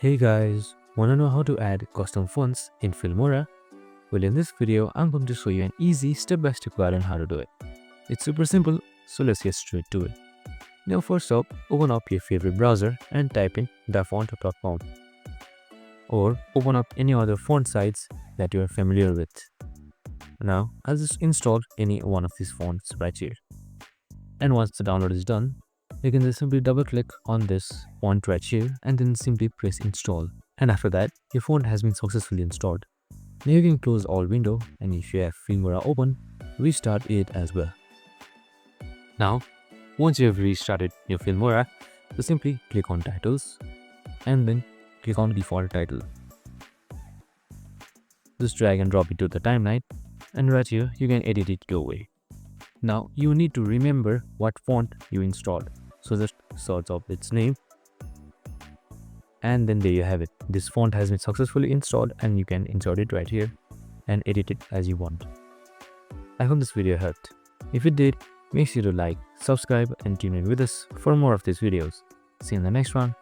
Hey guys, wanna know how to add custom fonts in Filmora? Well, in this video, I'm going to show you an easy step-by-step guide on how to do it. It's super simple, so let's get straight to it. Now first up, open up your favorite browser and type in thefont.com, or open up any other font sites that you are familiar with. Now, I'll just install any one of these fonts right here. And once the download is done, you can just simply double click on this font right here and then simply press install. And after that, your font has been successfully installed. Now you can close all window, and if you have Filmora open, restart it as well. Now, once you have restarted your Filmora, just simply click on titles and then click on default title. Just drag and drop it to the timeline, and right here you can edit it your way. Now you need to remember what font you installed, so just search up its name, and then there you have it. This font has been successfully installed and you can insert it right here and edit it as you want. I hope this video helped. If it did, make sure to like, subscribe and tune in with us for more of these videos. See you in the next one.